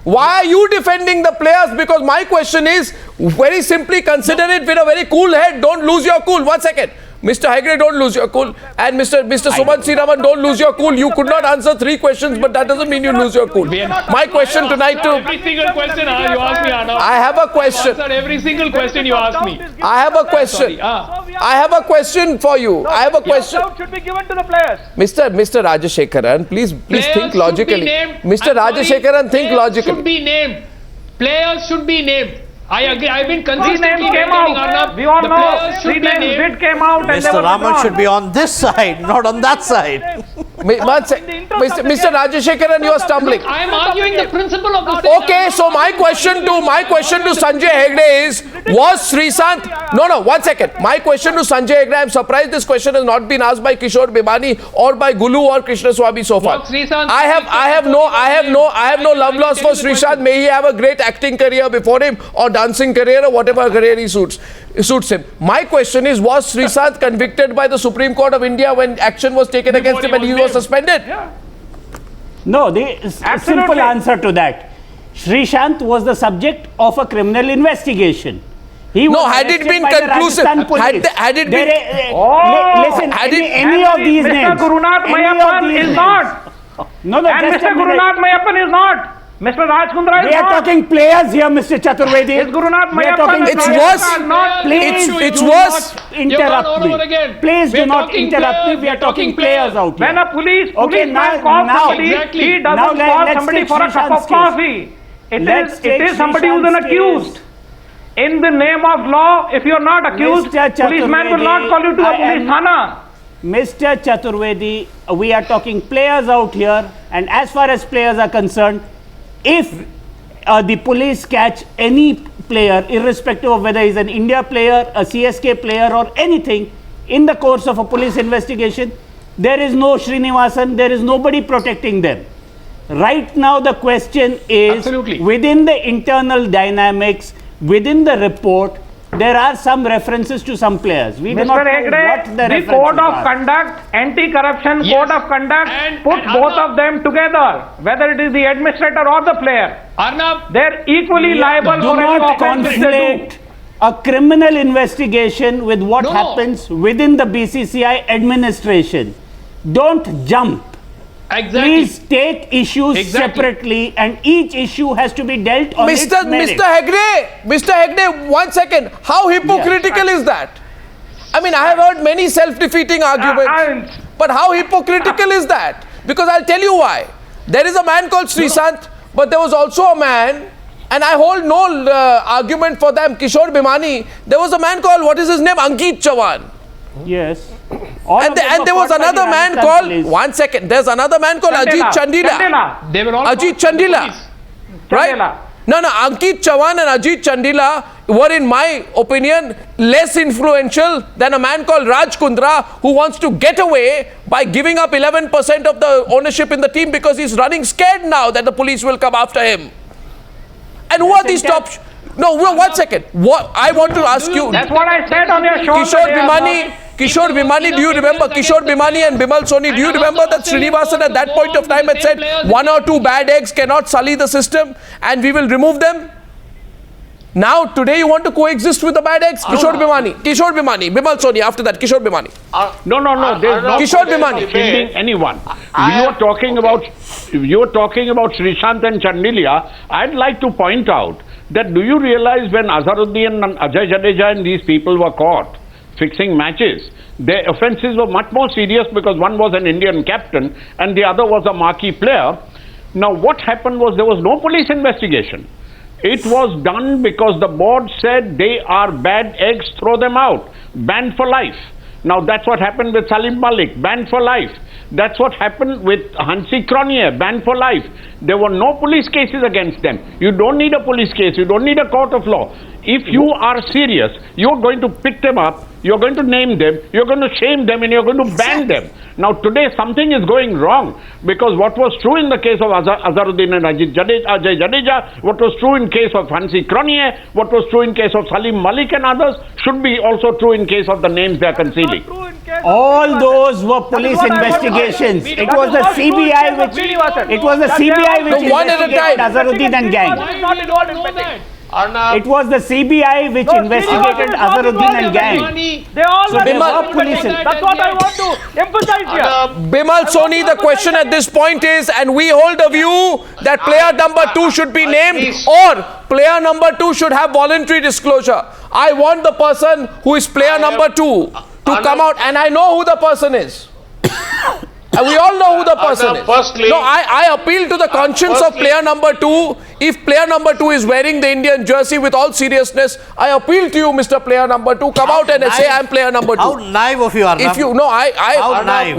Why are you defending the players? Because my question is, very simply consider it with a very cool head. Don't lose your cool. 1 second. Mr. Hegde, don't lose your cool. And Mr. Sumant C. Raman, don't lose your cool. You could not answer 3 questions, but that doesn't mean you lose your cool. My question tonight to... Every single question you ask me, Arnab. I have a question. Answered every single question you ask me. I have a question. I have a question for you. I have a question. Should be given to the players. Mr. Rajashekaran, please think logically. Mr. Rajashekaran, think logically. Should be named. Players should be named. I agree. I've been consistently names came maintaining, out. Arnab. We all The know. players should 3 be names named. did came out. And Mr. Raman should be on this side, not on that side. Mr. Rajashekaran, you are stumbling. I am arguing the principle of the Okay, so my question to Sanjay Hegde is, was Sreesanth... No, 1 second. My question to Sanjay Hegde, I am surprised this question has not been asked by Kishore Bebani or by Gulu or Krishnaswamy so far. I have no love loss for Sreesanth. May he have a great acting career before him or dancing career or whatever career he suits him. My question is, was Sreesanth convicted by the Supreme Court of India when action was taken against him and he was suspended? No, the simple answer to that. Sreesanth was the subject of a criminal investigation. He was had it arrested been by the conclusive, Rajasthan police. had it been... Listen, any of these names. Mr. Gurunath Mayappan is not. No, And just Mr. Gurunath Mayappan is not. Mr. Rajkundra is We are not. talking players here, Mr. Chaturvedi. Is Gurunath We are Mayappan talking is It's not. Please It's do worse. not interrupt me. Please do not interrupt me. We are talking players out here. When a policeman now- calls now- somebody, Exactly. he Now doesn't call let's somebody take for a cup Sreesanth's of coffee. It is somebody who's an Sreesanth's accused. case. In the name of law, if you're not accused, Mr. policeman will not call you to a police thana. Mr. Chaturvedi, we are talking players out here, and as far as players are concerned, if the police catch any player, irrespective of whether he's an India player, a CSK player or anything, in the course of a police investigation. There is no Srinivasan, there is nobody protecting them. Right now the question is, Absolutely. within the internal dynamics, within the report, there are some references to some players. We do Mr. not know Hegde, what the the references code of are. conduct, anti-corruption Yes. code of conduct, And put both of them together, whether it is the administrator or the player. Arnab, They're equally liable Do for any not offense which they do. conflate a criminal investigation with what No. happens within the BCCI administration. Don't jump. exactly. Please take issues Exactly. separately, and each issue has to be dealt on its merit. Mr. Hegde, 1 second. How hypocritical is that? I mean, I have heard many self-defeating arguments, but how hypocritical is that? Because I'll tell you why. There is a man called Srisant, but there was also a man, and I hold no argument for them, Kishore Bhimani. There was a man called, what is his name? Ankit Chavan. Yes. All of And them there were was caught by the another man Rajasthan called, police. 1 second, there's another man called Ajit Chandila. They were all Ajit caught by the Chandila. police. Right? Chandila. No, Ankit Chavan and Ajit Chandila were, in my opinion, less influential than a man called Raj Kundra, who wants to get away by giving up 11% of the ownership in the team because he's running scared now that the police will come after him. And who are these top... No, 1 second. What I want to ask you... That's what I said on your show. Kishore Bhimani, do you remember Kishore Bhimani and Bimal Soni? Do you remember that Srinivasan at that point of time had said 1 or 2 bad eggs cannot sully the system and we will remove them? Now, today you want to coexist with the bad eggs? Kishore Bhimani, Bimal Soni, after that Kishore Bhimani. No, there's no Kishore Bhimani. defending anyone. You are talking about Srishant and Chandilia. I'd like to point out that, do you realize when Azharuddin and Ajay Jadeja and these people were caught fixing matches, their offences were much more serious because one was an Indian captain and the other was a marquee player. Now what happened was there was no police investigation. It was done because the board said they are bad eggs, throw them out, banned for life. Now that's what happened with Salim Malik, banned for life. That's what happened with Hansi Cronje, banned for life. There were no police cases against them. You don't need a police case, you don't need a court of law. If you are serious, you're going to pick them up, you're going to name them, you're going to shame them, and you're going to ban them. Now today something is going wrong, because what was true in the case of Azharuddin and Ajay Jadeja, what was true in case of Hansi Cronje, what was true in case of Salim Malik and others, should be also true in case of the names they are concealing. All those were police investigations. It was the CBI which investigated Azharuddin and gang. Arnab, It was the CBI which investigated Azharuddin and gang. They all So were there involved were in police. it. That's what I want to emphasize here. Arnab, Bimal Soni, the question at this point is, and we hold a view that player number 2 should be named please. or player number 2 should have voluntary disclosure. I want the person who is player number 2 to come out, and I know who the person is. And we all know who the person is. firstly- No, I appeal to the conscience of firstly- player number 2. If player number 2 is wearing the Indian jersey, with all seriousness, I appeal to you, Mr. Player number 2, come out and say I'm player number 2. How naive of you, Arnab. If you know, How naive.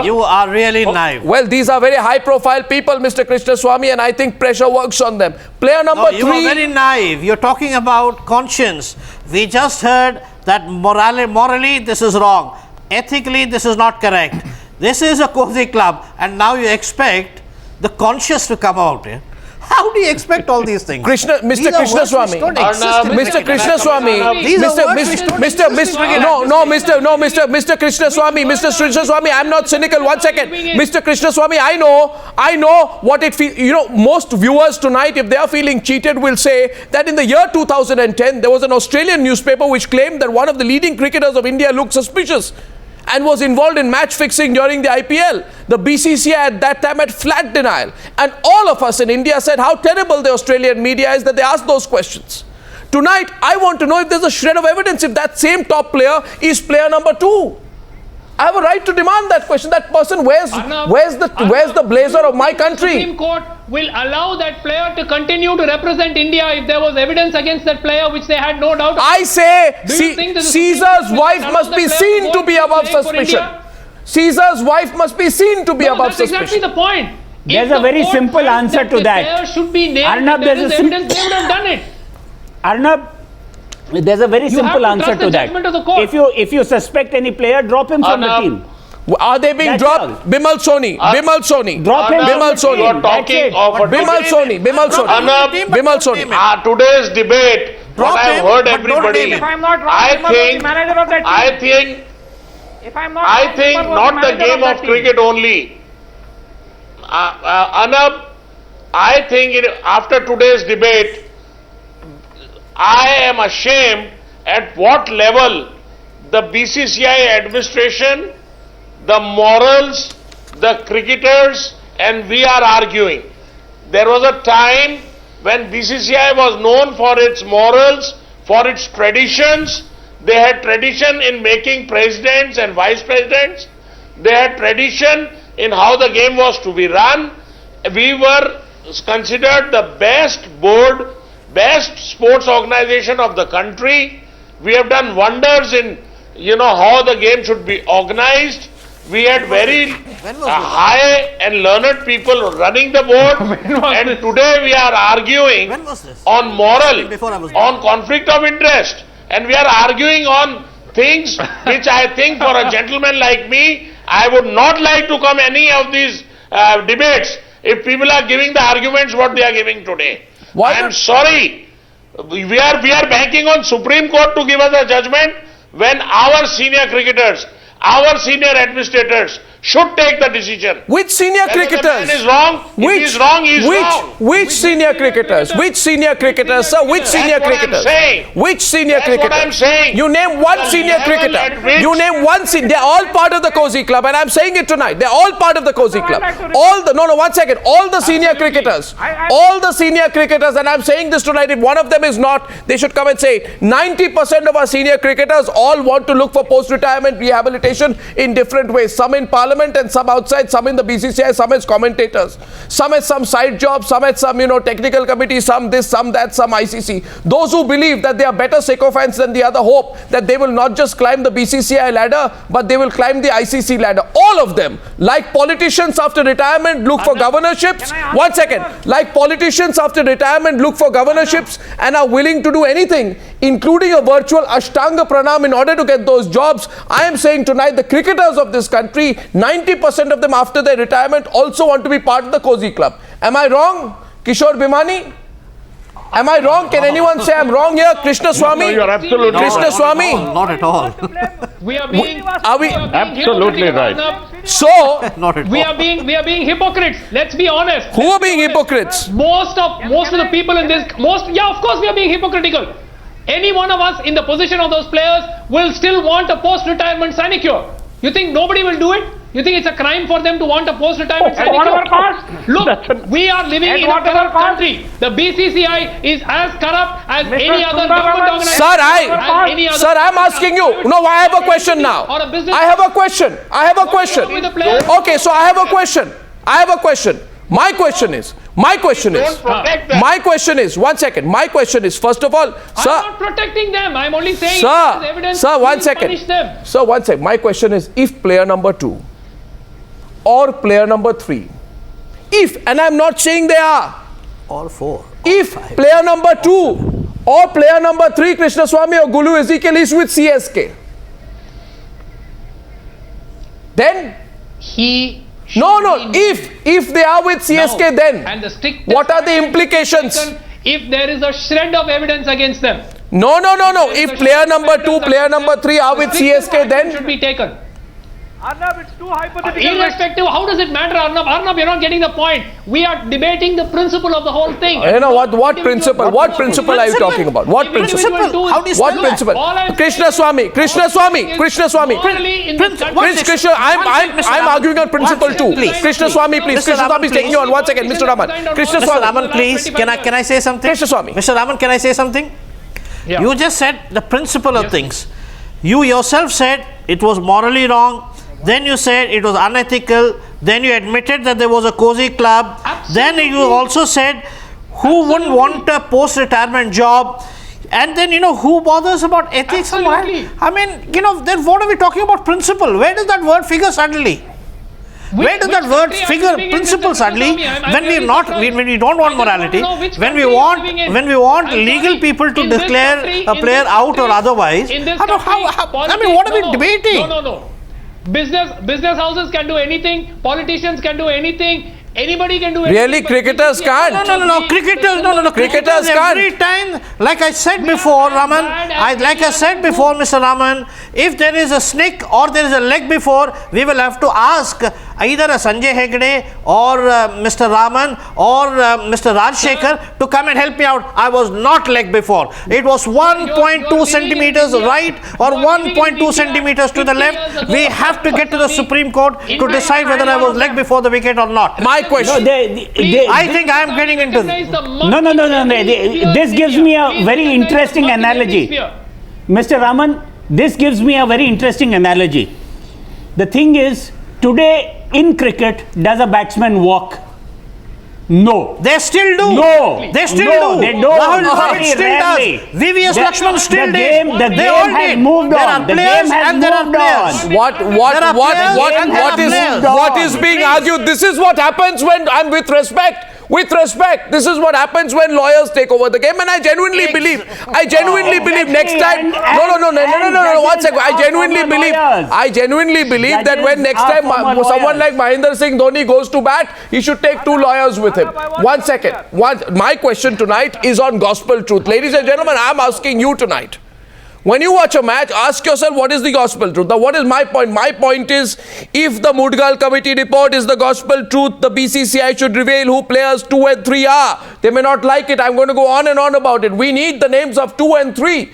You are really naive. Well, these are very high-profile people, Mr. Krishnaswamy, and I think pressure works on them. Player number No, you are 3. very naive. You're talking about conscience. We just heard that morally this is wrong. Ethically this is not correct. This is a cozy club, and now you expect the conscious to come out. Yeah? How do you expect all these things? Mr. These are words which Krishnaswamy. don't exist in Mr. cricket. Krishnaswamy, These are words which don't exist in cricket. Mr. Krishnaswamy, I'm not cynical. 1 second. Mr. Krishnaswamy, I know what it feels. You know, most viewers tonight, if they are feeling cheated, will say that in the year 2010, there was an Australian newspaper which claimed that one of the leading cricketers of India looked suspicious and was involved in match fixing during the IPL. The BCCI at that time had flat denial. And all of us in India said how terrible the Australian media is that they asked those questions. Tonight, I want to know if there's a shred of evidence if that same top player is player number 2. I have a right to demand that question. That person where's the blazer of my country? Supreme Court will allow that player to continue to represent India if there was evidence against that player, which they had no doubt. I say Do you think that the Caesar's Supreme Court wife will must allow be that player seen to to be vote above for suspicion. India? Caesar's wife must be seen to be No, above that's exactly suspicion. the point. There's If a the very court simple finds answer to the that. player should be named. Arnab, If there there's is a evidence, they would have done it. Arnab, There's a very simple have to answer trust to the that. judgment of the court. If you suspect any player, drop him from the Arnab, team. Are they being That's dropped? all. Bimal Soni. Bimal Soni. Drop him. Bimal from the Soni. You are team. That's talking it. of a Bimal debate. Soni. Bimal Soni. Arnab, Bimal Soni. Today's debate, Drop what I've him, heard but don't everybody, name him. If I'm not wrong, I Bimal was think, the manager of that team. If I'm not I wrong, think Bimal was not the manager game that of team. cricket only. Arnab, I think after today's debate, I am ashamed at what level the BCCI administration, the morals, the cricketers, and we are arguing. There was a time when BCCI was known for its morals, for its traditions. They had tradition in making presidents and vice presidents. They had tradition in how the game was to be run. We were considered the best board, best sports organization of the country. We have done wonders in, how the game should be organized. We had very When was this? high and learned people running the board. And today we are arguing When was this? on moral, Before I was on conflict of interest. And we are arguing on things which I think for a gentleman like me, I would not like to come any of these debates if people are giving the arguments what they are giving today. Why I am not- sorry. We are banking on Supreme Court to give us a judgment when our senior cricketers, our senior administrators should take the decision. Which senior Whether the cricketers? man is wrong, if he is wrong, he is wrong. Which senior cricketers? Which senior cricketers, sir? Which senior That's what I'm cricketers? saying. Which senior That's what cricketer? I'm saying. You name one The senior level cricketer. at which- You name one senior. They're all part of the Cozy Club, and I'm saying it tonight. They're all part of the Cozy No, I'd Club. like to All the no, 1 second. All the senior Absolutely. cricketers, I- all the senior cricketers, and I'm saying this tonight. If one of them is not, they should come and say it. 90% of our senior cricketers all want to look for post-retirement rehabilitation in different ways. Some in Parliament and some outside. Some in the BCCI. Some as commentators. Some as some side jobs. Some as some technical committee. Some this, some that, some ICC. Those who believe that they are better sycophants than the other hope that they will not just climb the BCCI ladder, but they will climb the ICC ladder. All of them, like politicians after retirement, look for governorships. Can I ask 1 second. Like politicians after retirement, look for governorships and are willing to do anything, including a virtual Ashtanga Pranam in order to get those jobs. I am saying tonight, the cricketers of this country, 90% of them after their retirement also want to be part of the Cozy Club. Am I wrong, Kishore Bhimani? Am I wrong? Can anyone say I'm wrong here? Krishna Swami? No, you are absolutely Krishna right. Swami? Not at all. We are being, Are we- Absolutely right. So, Not at We all. are being hypocrites. Let's be honest. who are being hypocrites? Most of the people in this, of course we are being hypocritical. Any one of us in the position of those players will still want a post-retirement sinecure. You think nobody will do it? You think it's a crime for them to want a post-retirement At whatever sinecure? cost. Look, we are living At in a whatever corrupt cost. country. The BCCI is as corrupt as Mr. any other Sundar government Raman. organization. Sir, as any other Sir, I'm asking you. No, I have a question now. Or a business. I have a question. I have a question. With the players. Okay, so I have a question. I have a question. My question is, Don't protect them. my question is, 1 second. My question is, first of all, I'm sir, not protecting them. I'm only saying if there is evidence, sir, 1 please second. punish them. Sir, 1 second. My question is, if player number 2 or player number 3, if, and I'm not saying they are, All four. if player number 2 or player number 3, Krishna Swami or Gulu Ezekiel is with CSK, then He no, if they are with CSK, No. then And the strict what are the implications? if there is a shred of evidence against them? No. there is If a player shred of number 2, evidence player against number them, 3 are with strictest CSK, action then should be taken. Arnab, it's too hypothetical. Irrespective, how does it matter, Arnab? Arnab, you're not getting the point. We are debating the principle of the whole thing. what principle? What principle are you talking about? What principle? Individual How do you dues. What spell that? principle? All I'm Krishna saying Swami. morally in this country- Prince Krishna, I'm arguing on principle too. Please. Krishna Swami, please. Mr. Krishna Swami is Raman, taking you on 1 second. Mr. Raman. Krishna Mr. Swami. Raman, please, can I say something? Krishna Swami. Mr. Raman, can I say something? Yeah. You just said the principle of things. You yourself said it was morally wrong. Then you said it was unethical. Then you admitted that there was a cozy club. Then you also said who wouldn't want a post-retirement job? And then, who bothers about ethics and moral? Absolutely. I mean, then what are we talking about principle? Where does that word figure suddenly? Where does that word figure principle suddenly when we not when we don't want morality, when we want legal people to declare a player out or otherwise? I mean, what are we debating? No. Business houses can do anything. Politicians can do anything. Anybody can do anything. Really, cricketers can't. No. Cricketers can't. Every time, like I said before, Raman, Mr. Raman, if there is a snick or there is a leg before, we will have to ask either a Sanjay Hegde or Mr. Raman or Mr. Rajshekhar to come and help me out. I was not leg before. It was 1.2 centimeters right or 1.2 centimeters to the left. We have to get to the Supreme Court to decide whether I was leg before the wicket or not. My question. I think I am getting into No. This gives me a very interesting analogy. Mr. Raman, this gives me a very interesting analogy. The thing is, today in cricket, does a batsman walk? No. They still do. No. They still No, do. they don't. Rahul Dravid Very still rarely. does. VVS Lakshman still the did. game They all has did. moved There on. are The players game has and there are moved players. on. What is being argued? This is what happens when I'm with respect. This is what happens when lawyers take over the game, and I genuinely believe next time. No. 1 second. I genuinely believe that when next time someone like Mahendra Singh Dhoni goes to bat, he should take 2 lawyers with him. 1 second. My question tonight is on gospel truth. Ladies and gentlemen, I'm asking you tonight. When you watch a match, ask yourself, what is the gospel truth? Now, what is my point? My point is, if the Mudgal committee report is the gospel truth, the BCCI should reveal who players 2 and 3 are. They may not like it. I'm going to go on and on about it. We need the names of 2 and 3.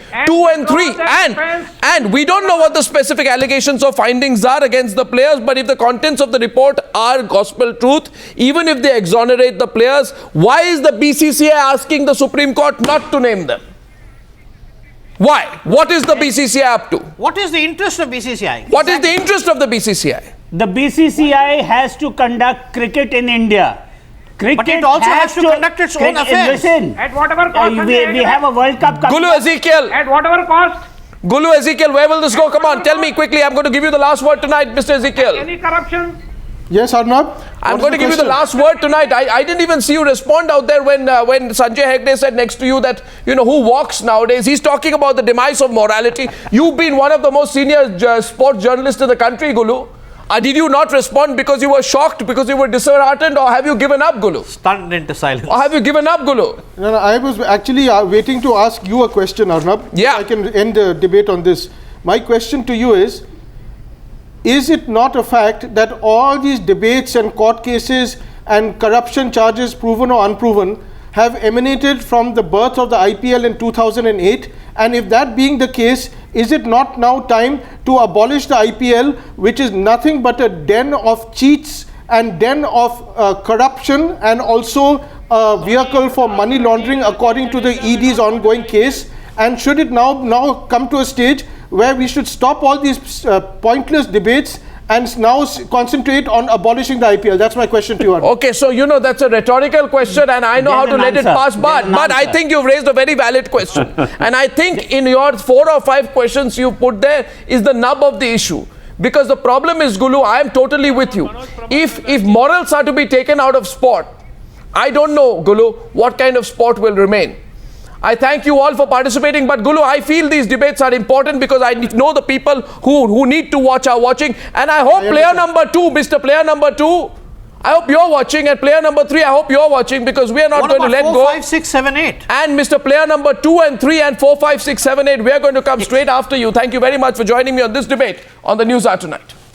And we don't know what the specific allegations or findings are against the players, but if the contents of the report are gospel truth, even if they exonerate the players, why is the BCCI asking the Supreme Court not to name them? Why? What is the BCCI up to? What is the interest of BCCI? What is the interest of the BCCI? The BCCI has to conduct cricket in India. Cricket But it also has to conduct its own affairs. Listen, At whatever cost. we have a World Cup coming. Gulu Ezekiel. At whatever cost. Gulu Ezekiel, where will this go? Come on, tell me quickly. I'm going to give you the last word tonight, Mr. Ezekiel. Any corruption? Yes, Arnab? I'm going to give you the last word tonight. I didn't even see you respond out there when Sanjay Hegde said next to you that, who walks nowadays. He's talking about the demise of morality. You've been one of the most senior sports journalists in the country, Gulu. Did you not respond because you were shocked, because you were disheartened, or have you given up, Gulu? Stunned into silence. Or have you given up, Gulu? No, I was actually waiting to ask you a question, Arnab. Yeah. I can end the debate on this. My question to you is it not a fact that all these debates and court cases and corruption charges, proven or unproven, have emanated from the birth of the IPL in 2008? And if that being the case, is it not now time to abolish the IPL, which is nothing but a den of cheats and den of corruption, and also a vehicle for money laundering according to the ED's ongoing case? And should it now come to a stage where we should stop all these pointless debates and now concentrate on abolishing the IPL? That's my question to you, Arnab. Okay, so that's a rhetorical question, and I know how to let it pass, but I think you've raised a very valid question. And I think in your 4 or 5 questions you put there is the nub of the issue. Because the problem is, Gulu, I am totally with you. If morals are to be taken out of sport, I don't know, Gulu, what kind of sport will remain. I thank you all for participating, but Gulu, I feel these debates are important because I know the people who need to watch are watching, and I hope player number 2, Mr. Player number 2, I hope you're watching, and player number 3, I hope you're watching, because we are not going to let 4, go. 5, 6, 7, 8. And Mr. Player number 2 and 3 and 4, 5, 6, 7, 8, we are going to come straight after you. Thank you very much for joining me on this debate on the News Hour tonight.